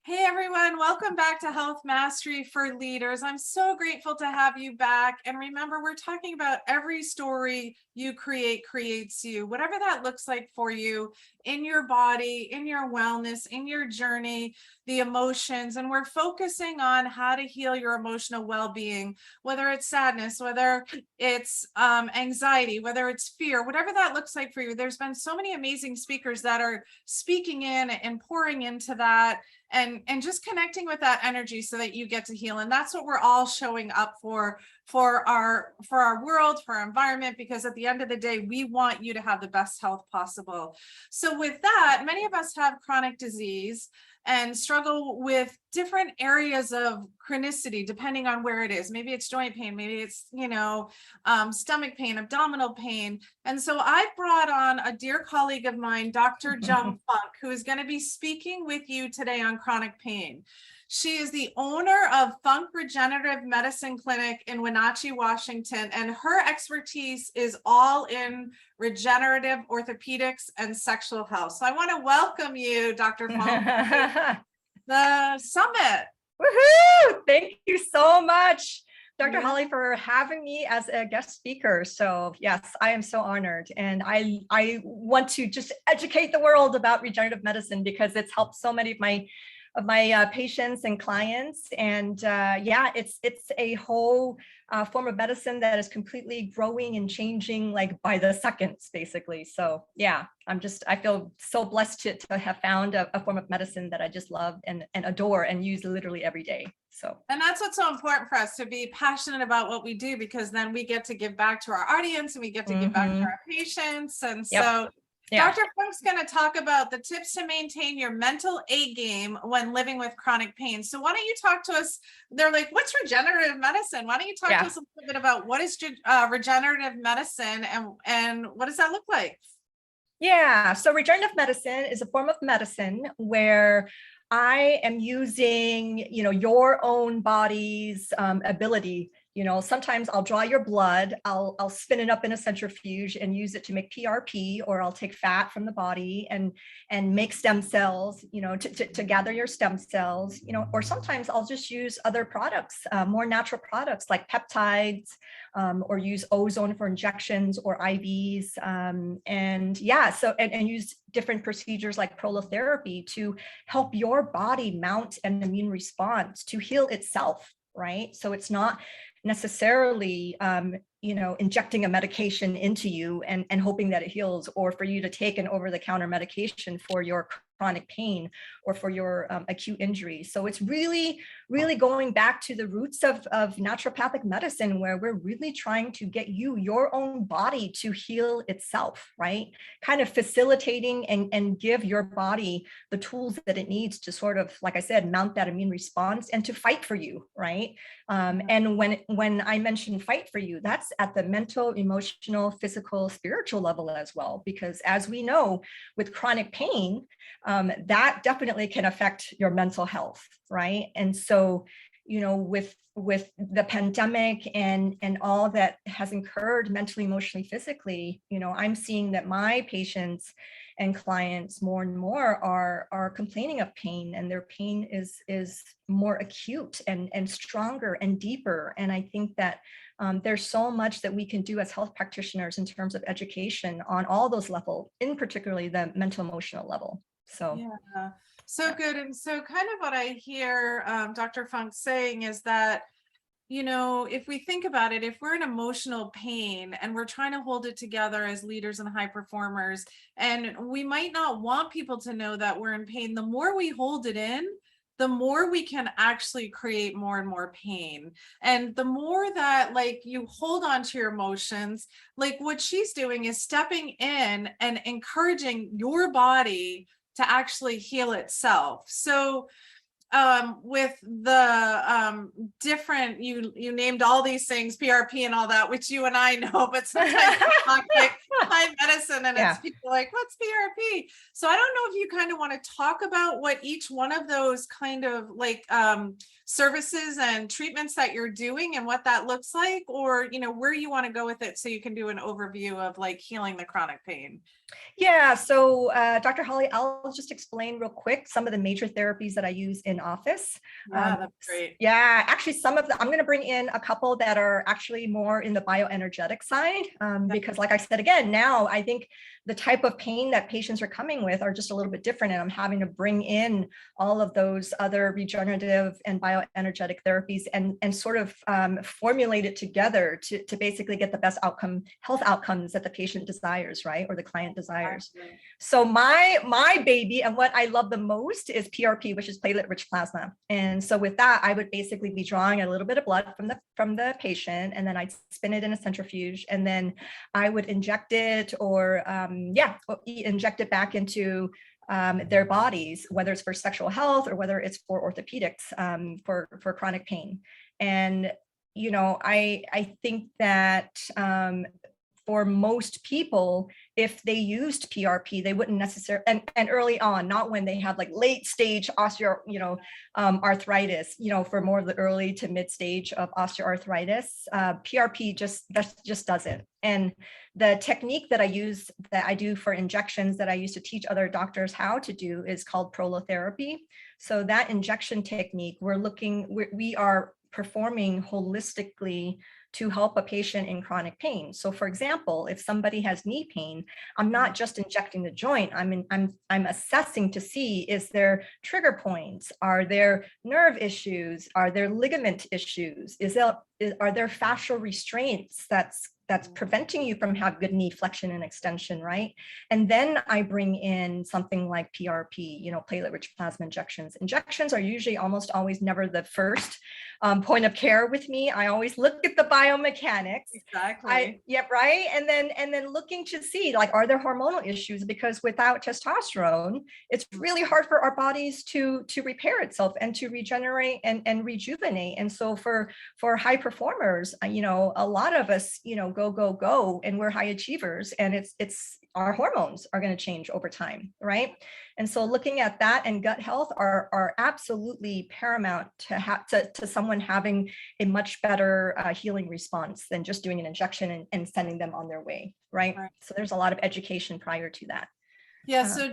Hey everyone, welcome back to Health Mastery for Leaders. I'm so grateful to have you back. And remember, we're talking about every story you create creates you, whatever that looks like for you in your body, in your wellness, in your journey, the emotions. And we're focusing on how to heal your emotional well-being, whether it's sadness, whether it's anxiety, whether it's fear, whatever that looks like for you. There's been so many amazing speakers that are speaking in and pouring into that. And just connecting with that energy so that you get to heal. And that's what we're all showing up for our world, for our environment, because at the end of the day, we want you to have the best health possible. So with that, many of us have chronic disease and struggle with different areas of chronicity, depending on where it is. Maybe it's joint pain, maybe it's, stomach pain, abdominal pain. And so I brought on a dear colleague of mine, Dr. Jung Funk, who is going to be speaking with you today on chronic pain. She is the owner of Funk Regenerative Medicine Clinic in Wenatchee, Washington, and her expertise is all in regenerative orthopedics and sexual health. So I want to welcome you, Dr. Funk, to the summit. Woohoo! Thank you so much, Dr. Holly, for having me as a guest speaker. So yes, I am so honored. And I want to just educate the world about regenerative medicine because it's helped so many of my patients and clients. And it's a whole form of medicine that is completely growing and changing like by the seconds, basically. So yeah, I feel so blessed to have found a form of medicine that I just love and adore and use literally every day. So, and that's what's so important for us, to be passionate about what we do, because then we get to give back to our audience and we get to give back to our patients. And so Dr. Funk's going to talk about the tips to maintain your mental A game when living with chronic pain. So why don't you talk to us? They're like, what's regenerative medicine? Why don't you talk to us a little bit about what is regenerative medicine and what does that look like? Yeah, so regenerative medicine is a form of medicine where I am using, your own body's ability. Sometimes I'll draw your blood, I'll spin it up in a centrifuge and use it to make PRP, or I'll take fat from the body and make stem cells, to gather your stem cells, or sometimes I'll just use other products, more natural products like peptides, or use ozone for injections or IVs. And use different procedures like prolotherapy to help your body mount an immune response to heal itself, right? So it's not necessarily, injecting a medication into you and hoping that it heals, or for you to take an over-the-counter medication for your chronic pain or for your acute injury. So it's really, really going back to the roots of naturopathic medicine, where we're really trying to get your own body to heal itself, right? Kind of facilitating and give your body the tools that it needs to sort of, like I said, mount that immune response and to fight for you, right? And when I mention fight for you, that's at the mental, emotional, physical, spiritual level as well, because as we know, with chronic pain, that definitely can affect your mental health, right? And so, with the pandemic and all that has occurred mentally, emotionally, physically, I'm seeing that my patients and clients more and more are complaining of pain, and their pain is more acute and stronger and deeper. And I think that there's so much that we can do as health practitioners in terms of education on all those levels, in particularly the mental emotional level. So good. And so kind of what I hear Dr. Funk saying is that, if we think about it, if we're in emotional pain and we're trying to hold it together as leaders and high performers, and we might not want people to know that we're in pain, the more we hold it in, the more we can actually create more and more pain. And the more that you hold on to your emotions, like what she's doing is stepping in and encouraging your body to actually heal itself. So with the different, you named all these things, PRP and all that, which you and I know, but sometimes we talk like high medicine and it's people like, what's PRP? So I don't know if you kind of want to talk about what each one of those kind of services and treatments that you're doing and what that looks like, or, where you want to go with it so you can do an overview of healing the chronic pain. Yeah, so Dr. Holly, I'll just explain real quick some of the major therapies that I use in in office. Yeah, that's great. Yeah, actually some of them, I'm going to bring in a couple that are actually more in the bioenergetic side, because like I said, again, now I think the type of pain that patients are coming with are just a little bit different. And I'm having to bring in all of those other regenerative and bioenergetic therapies and sort of formulate it together to basically get the best health outcomes that the patient desires, right? Or the client desires. Exactly. So my baby and what I love the most is PRP, which is platelet-rich plasma. And so with that, I would basically be drawing a little bit of blood from the patient, and then I'd spin it in a centrifuge, and then I would inject it or inject it back into their bodies, whether it's for sexual health or whether it's for orthopedics, for chronic pain. And I think that for most people, if they used PRP, they wouldn't necessarily, and early on, not when they have like late stage arthritis, for more of the early to mid stage of osteoarthritis, PRP just doesn't. And the technique that I do for injections that I used to teach other doctors how to do is called prolotherapy. So that injection technique, we are performing holistically to help a patient in chronic pain. So for example, if somebody has knee pain, I'm not just injecting the joint, I'm assessing to see, is there trigger points? Are there nerve issues? Are there ligament issues? Are there fascial restraints that's preventing you from having good knee flexion and extension, right? And then I bring in something like PRP, platelet-rich plasma injections. Injections are usually almost always never the first point of care with me. I always look at the biomechanics. Exactly. Yep, right. And then looking to see, like, are there hormonal issues? Because without testosterone, it's really hard for our bodies to repair itself and to regenerate and rejuvenate. And so for high performers, a lot of us, go, and we're high achievers, and it's our hormones are going to change over time, right? And so looking at that and gut health are absolutely paramount to someone having a much better healing response than just doing an injection and sending them on their way, right? So there's a lot of education prior to that. Yeah, so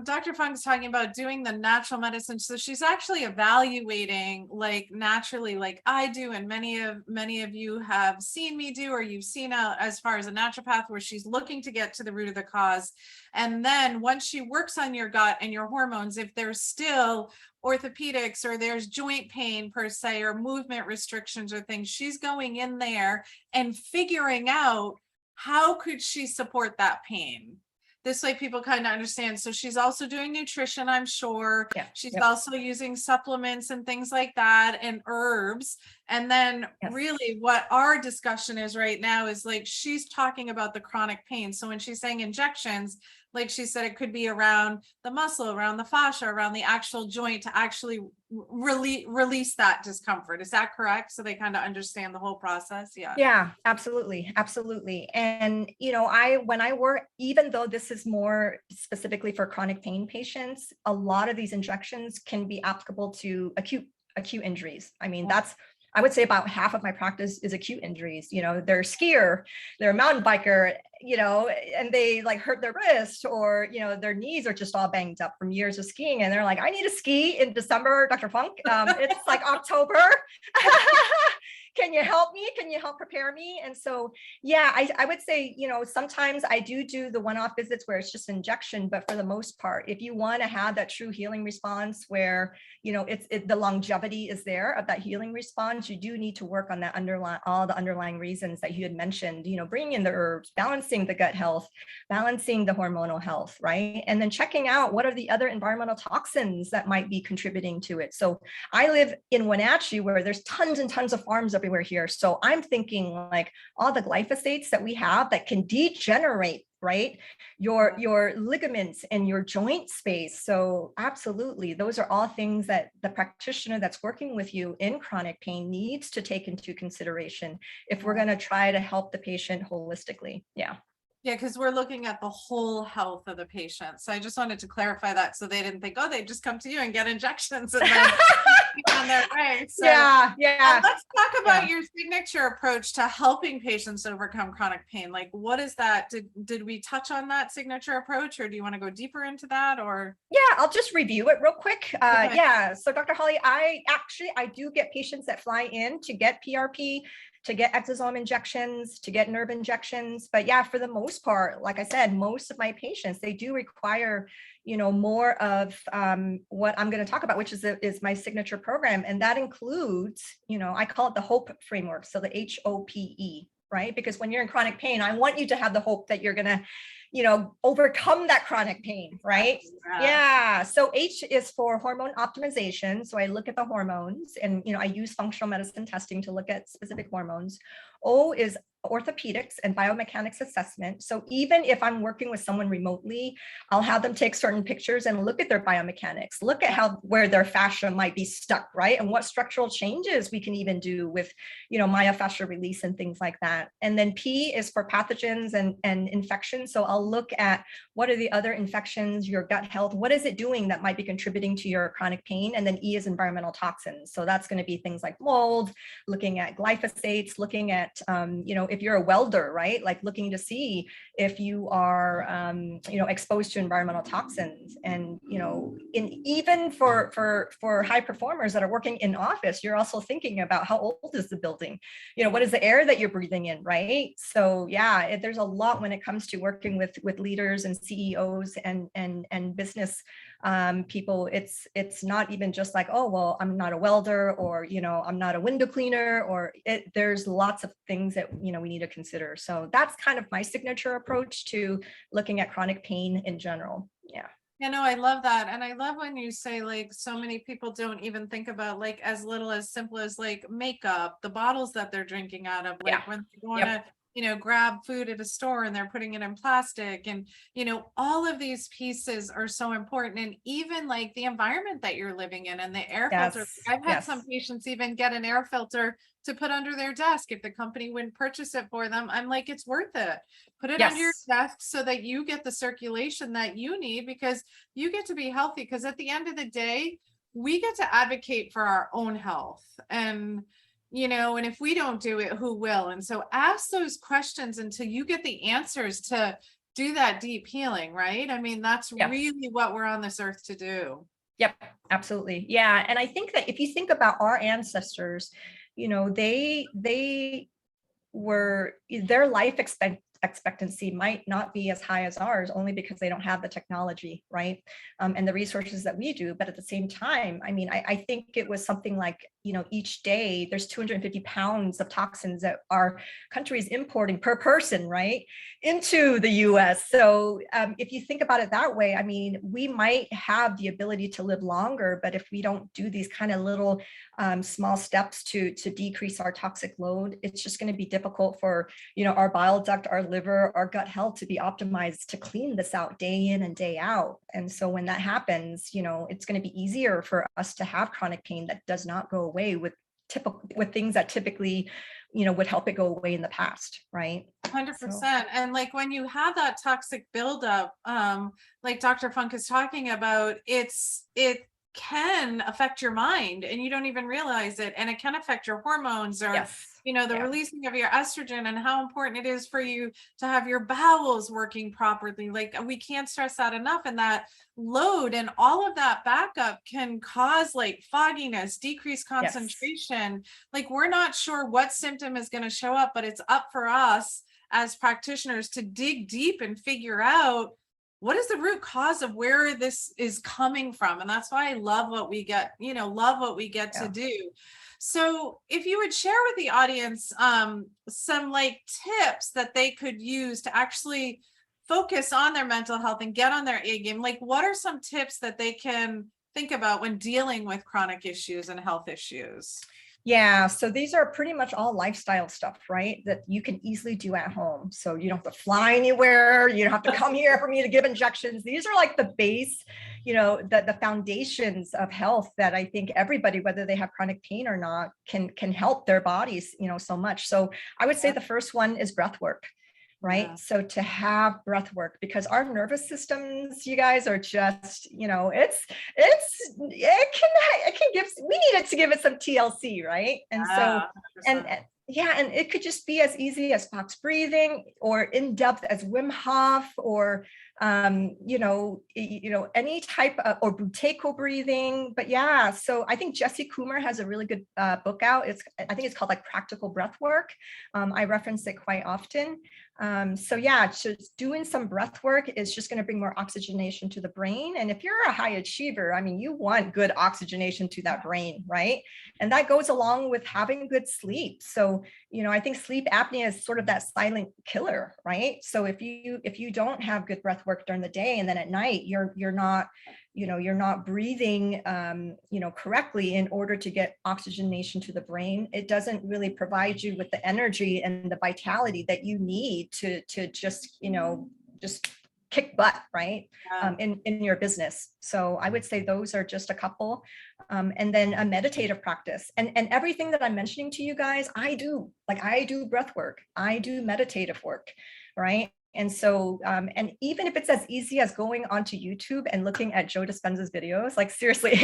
Dr. Funk is talking about doing the natural medicine. So she's actually evaluating, like, naturally, like I do, and many of you have seen me do, or you've seen as far as a naturopath, where she's looking to get to the root of the cause. And then once she works on your gut and your hormones, if there's still orthopedics or there's joint pain per se, or movement restrictions or things, she's going in there and figuring out how could she support that pain. This way people kind of understand. So she's also doing nutrition, I'm sure. Yeah. She's also using supplements and things like that, and herbs. And then really what our discussion is right now is, like, she's talking about the chronic pain. So when she's saying injections, like she said, it could be around the muscle, around the fascia, around the actual joint to actually release that discomfort. Is that correct? So they kind of understand the whole process. Yeah, absolutely. And when I work, even though this is more specifically for chronic pain patients, a lot of these injections can be applicable to acute injuries. I mean, I would say about half of my practice is acute injuries. They're a skier, they're a mountain biker, and they like hurt their wrist, or, their knees are just all banged up from years of skiing. And they're like, I need to ski in December, Dr. Funk. It's like October. Can you help me? Can you help prepare me? And so, yeah, I would say, sometimes I do the one-off visits where it's just injection, but for the most part, if you want to have that true healing response where, the longevity is there of that healing response, you do need to work on that all the underlying reasons that you had mentioned, bringing in the herbs, balancing the gut health, balancing the hormonal health, right? And then checking out what are the other environmental toxins that might be contributing to it. So I live in Wenatchee, where there's tons and tons of farms everywhere here. So I'm thinking, like, all the glyphosates that we have that can degenerate, right, your ligaments and your joint space. So absolutely, those are all things that the practitioner that's working with you in chronic pain needs to take into consideration if we're going to try to help the patient holistically. Yeah. Yeah, because we're looking at the whole health of the patient. So I just wanted to clarify that so they didn't think, oh, they just come to you and get injections and then keep on their way. So Yeah, yeah, let's talk yeah. about your signature approach to helping patients overcome chronic pain. Like, what is that? Did we touch on that signature approach, or do you want to go deeper into that? Or Yeah, I'll just review it real quick. okay. Yeah, so Dr. Holly, I do get patients that fly in to get PRP, to get exosome injections, to get nerve injections. But yeah, for the most part, like I said, most of my patients, they do require, more of what I'm going to talk about, which is my signature program. And that includes, I call it the HOPE framework. So the HOPE, right? Because when you're in chronic pain, I want you to have the hope that you're going to overcome that chronic pain, right? Yeah. So H is for hormone optimization. So I look at the hormones and, I use functional medicine testing to look at specific hormones. O is orthopedics and biomechanics assessment. So even if I'm working with someone remotely, I'll have them take certain pictures and look at their biomechanics, look at where their fascia might be stuck, right? And what structural changes we can even do with, myofascial release and things like that. And then P is for pathogens and infections. So I'll look at what are the other infections, your gut health, what is it doing that might be contributing to your chronic pain? And then E is environmental toxins. So that's going to be things like mold, looking at glyphosates, looking at, if you're a welder, right? Like looking to see if you are, exposed to environmental toxins. And, even for high performers that are working in office, you're also thinking about how old is the building? What is the air that you're breathing in, right? So yeah, there's a lot when it comes to working with leaders and CEOs and business people. It's not even just like, oh, well, I'm not a welder, or, I'm not a window cleaner, or there's lots of things that, we need to consider. So that's kind of my signature approach to looking at chronic pain in general. Yeah. I love that. And I love when you say, like, so many people don't even think about, like, as little as simple as like makeup, the bottles that they're drinking out of, like when they want to, grab food at a store and they're putting it in plastic, and, all of these pieces are so important. And even like the environment that you're living in and the air filter. I've had some patients even get an air filter to put under their desk. If the company wouldn't purchase it for them, I'm like, it's worth it. Put it under your desk so that you get the circulation that you need, because you get to be healthy. Because at the end of the day, we get to advocate for our own health. And and if we don't do it, who will? And so ask those questions until you get the answers to do that deep healing, right? I mean, that's really what we're on this earth to do. Yep, absolutely. Yeah. And I think that if you think about our ancestors, they were, their life expectancy might not be as high as ours, only because they don't have the technology, right? And the resources that we do. But at the same time, I mean, I think it was something like, each day there's 250 pounds of toxins that our country is importing per person, right, into the US. So if you think about it that way, I mean, we might have the ability to live longer, but if we don't do these kind of little small steps to decrease our toxic load, it's just going to be difficult for, our bile duct, our liver, our gut health to be optimized to clean this out day in and day out. And so when that happens, it's going to be easier for us to have chronic pain that does not go away with things that typically, would help it go away in the past, right? 100%. And like when you have that toxic buildup, like Dr. Funk is talking about, it can affect your mind and you don't even realize it. And it can affect your hormones, or the releasing of your estrogen, and how important it is for you to have your bowels working properly. Like, we can't stress that enough. And that load and all of that backup can cause like fogginess, decreased concentration. Like, we're not sure what symptom is going to show up, but it's up for us as practitioners to dig deep and figure out what is the root cause of where this is coming from. And that's why I love what we get, to do. So if you would share with the audience some like tips that they could use to actually focus on their mental health and get on their A game, like what are some tips that they can think about when dealing with chronic issues and health issues? Yeah, so these are pretty much all lifestyle stuff, right? That you can easily do at home. So you don't have to fly anywhere. You don't have to come here for me to give injections. These are like the base, the foundations of health that I think everybody, whether they have chronic pain or not, can help their bodies, so much. So I would say the first one is breath work. right? Yeah. So to have breath work, because our nervous systems, you guys, are just, you know, it can give, we needed to give it some TLC, right? And so, Yeah, and 100%. yeah, and it could just be as easy as box breathing, or in depth as Wim Hof, or any type of, or Buteyko breathing. But yeah, so I think Jesse Coomer has a really good book out. I think it's called like Practical Breath Work. I reference it quite often. So yeah, just doing some breath work is just going to bring more oxygenation to the brain. And if you're a high achiever, I mean, you want good oxygenation to that brain, right? And that goes along with having good sleep. So, I think sleep apnea is sort of that silent killer, right? So if you don't have good breath work during the day, and then at night you're not breathing correctly in order to get oxygenation to the brain, it doesn't really provide you with the energy and the vitality that you need to just kick butt, right? Yeah. In your business. So I would say those are just a couple. And then a meditative practice, and everything that I'm mentioning to you guys, I do breath work, I do meditative work, right? And so, and even if it's as easy as going onto YouTube and looking at Joe Dispenza's videos, like seriously,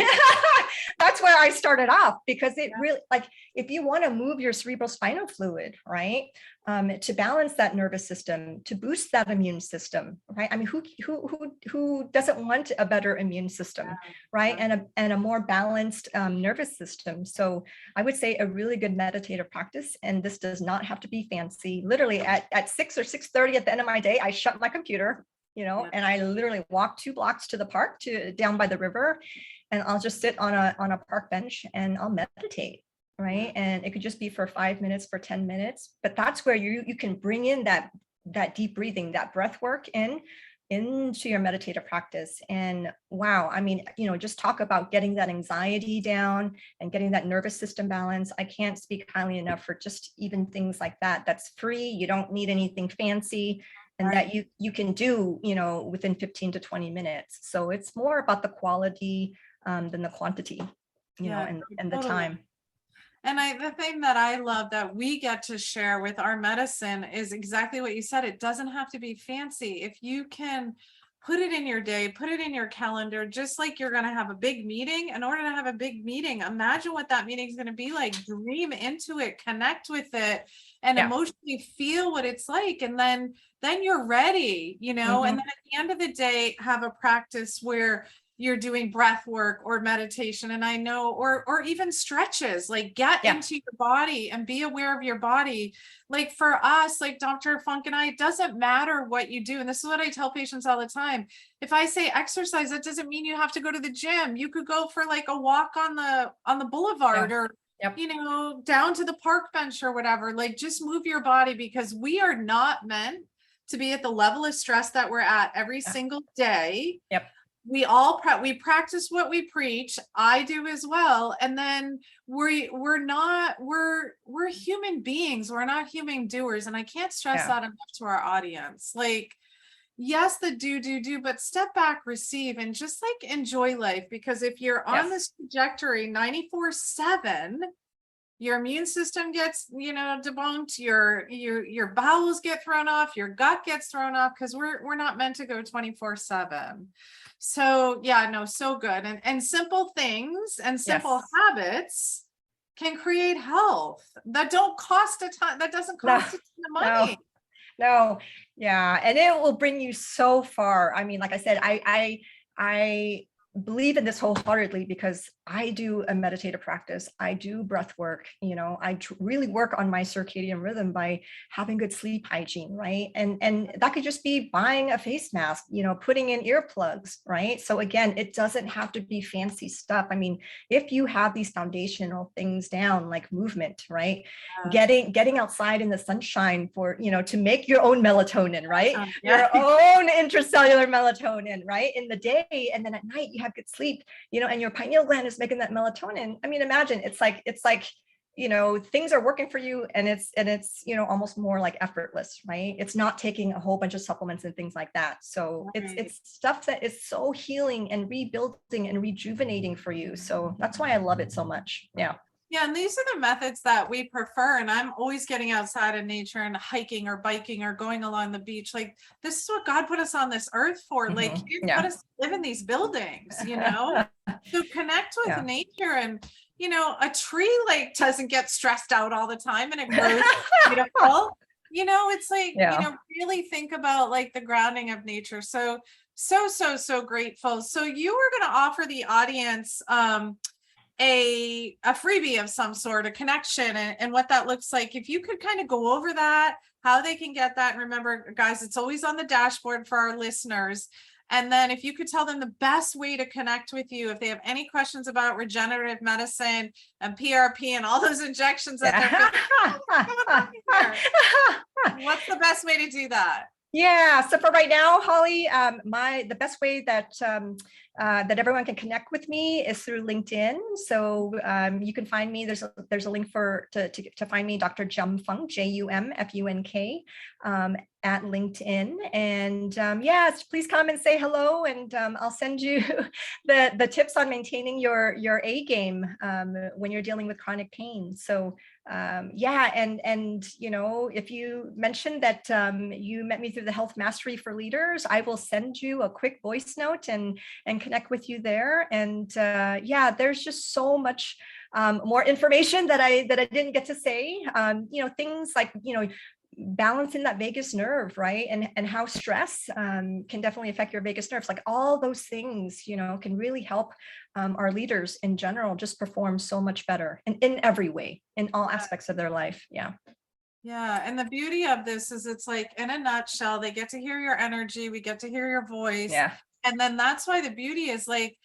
that's where I started off, because it really, like, if you want to move your cerebrospinal fluid, right, to balance that nervous system, to boost that immune system, right? I mean, who doesn't want a better immune system, right? And a more balanced nervous system. So I would say a really good meditative practice, and this does not have to be fancy. Literally at 6 or 6:30 at the end of my day, I shut my computer, and I literally walk 2 blocks to the park, down by the river, and I'll just sit on a park bench and I'll meditate, right? And it could just be for 5 minutes, for 10 minutes, but that's where you can bring in that deep breathing, that breath work into your meditative practice. And wow, I mean, just talk about getting that anxiety down and getting that nervous system balance. I can't speak highly enough for just even things like that. That's free. You don't need anything fancy, and that you can do, within 15 to 20 minutes. So it's more about the quality than the quantity, and the time. And the thing that I love that we get to share with our medicine is exactly what you said. It doesn't have to be fancy. If you can put it in your day, put it in your calendar, just like you're going to have a big meeting. In order to have a big meeting, imagine what that meeting is going to be like. Dream into it, connect with it, and emotionally feel what it's like. And then you're ready, and then at the end of the day, have a practice where you're doing breath work or meditation. And I know, or even stretches, like get into your body and be aware of your body. Like for us, like Dr. Funk and I, it doesn't matter what you do. And this is what I tell patients all the time. If I say exercise, that doesn't mean you have to go to the gym. You could go for like a walk on the boulevard or, down to the park bench or whatever. Like just move your body, because we are not meant to be at the level of stress that we're at every single day. We practice what we preach. I do as well. And then we're human beings. We're not human doers. And I can't stress that enough to our audience. Like, yes, the do, but step back, receive, and just like enjoy life. Because if you're on this trajectory 94/7, your immune system gets, debunked, your bowels get thrown off, your gut gets thrown off, because we're not meant to go 24/7. So so good. And simple things and simple habits can create health that don't cost a ton. That doesn't cost a ton of money. No. Yeah. And it will bring you so far. I mean, like I said, I believe in this wholeheartedly, because I do a meditative practice. I do breath work. I really work on my circadian rhythm by having good sleep hygiene, right? And that could just be buying a face mask, putting in earplugs, right? So again, it doesn't have to be fancy stuff. I mean, if you have these foundational things down, like movement, right? Getting outside in the sunshine for, to make your own melatonin, right? Your own intracellular melatonin, right? In the day, and then at night you have good sleep, and your pineal gland is making that melatonin. I mean, imagine it's like things are working for you, and it's almost more like effortless, right? It's not taking a whole bunch of supplements and things like that. So it's stuff that is so healing and rebuilding and rejuvenating for you. So that's why I love it so much. Yeah, and these are the methods that we prefer. And I'm always getting outside in nature and hiking or biking or going along the beach. Like, this is what God put us on this earth for. Like, He didn't put Yeah. us to live in these buildings, you know? So connect with Yeah. nature. And, you know, a tree like doesn't get stressed out all the time and it grows beautiful. You know, it's like, Yeah. you know, really think about like the grounding of nature. So, so grateful. So you were going to offer the audience a freebie of some sort, a connection, and what that looks like. If you could kind of go over that, how they can get that. And remember, guys, it's always on the dashboard for our listeners. And then if you could tell them the best way to connect with you, if they have any questions about regenerative medicine and PRP and all those injections that they're what's the best way to do that? Yeah. So for right now, Holly, the best way that that everyone can connect with me is through LinkedIn. So you can find me. There's a link to find me, Dr. Jum Funk, JUMFUNK, at LinkedIn. And yes, please come and say hello, and I'll send you the tips on maintaining your A game when you're dealing with chronic pain. So yeah, and you know, if you mentioned that you met me through the Health Mastery for Leaders, I will send you a quick voice note and connect with you there. And yeah, there's just so much more information that I didn't get to say. You know, things like, you know, balancing that vagus nerve, right? And how stress can definitely affect your vagus nerves. Like all those things, you know, can really help our leaders in general just perform so much better in every way, in all aspects of their life. Yeah. Yeah. And the beauty of this is it's like, in a nutshell, they get to hear your energy. We get to hear your voice. Yeah. And then that's why the beauty is like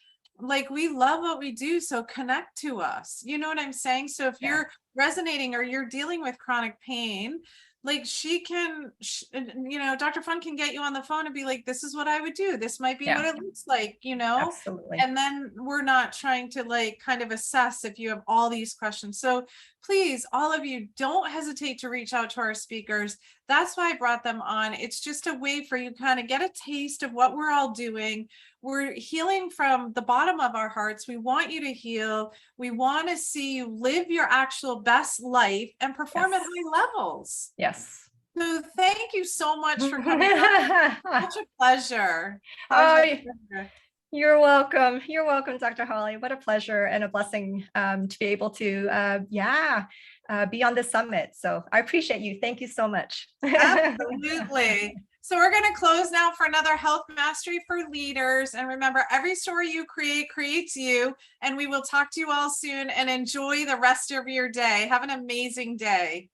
we love what we do. So connect to us. You know what I'm saying? So if you're resonating or you're dealing with chronic pain, like she can, you know, Dr. Fun can get you on the phone and be like, this is what I would do. This might be what it looks like, you know? Absolutely. And then we're not trying to like kind of assess if you have all these questions. So please, all of you, don't hesitate to reach out to our speakers. That's why I brought them on. It's just a way for you to kind of get a taste of what we're all doing. We're healing from the bottom of our hearts. We want you to heal. We want to see you live your actual best life and perform at high levels. Yes. So thank you so much for coming on. Such a pleasure. You're welcome. You're welcome, Dr. Holly. What a pleasure and a blessing to be able to, be on this summit. So I appreciate you. Thank you so much. Absolutely. So we're going to close now for another Health Mastery for Leaders. And remember, every story you create creates you. And we will talk to you all soon, and enjoy the rest of your day. Have an amazing day.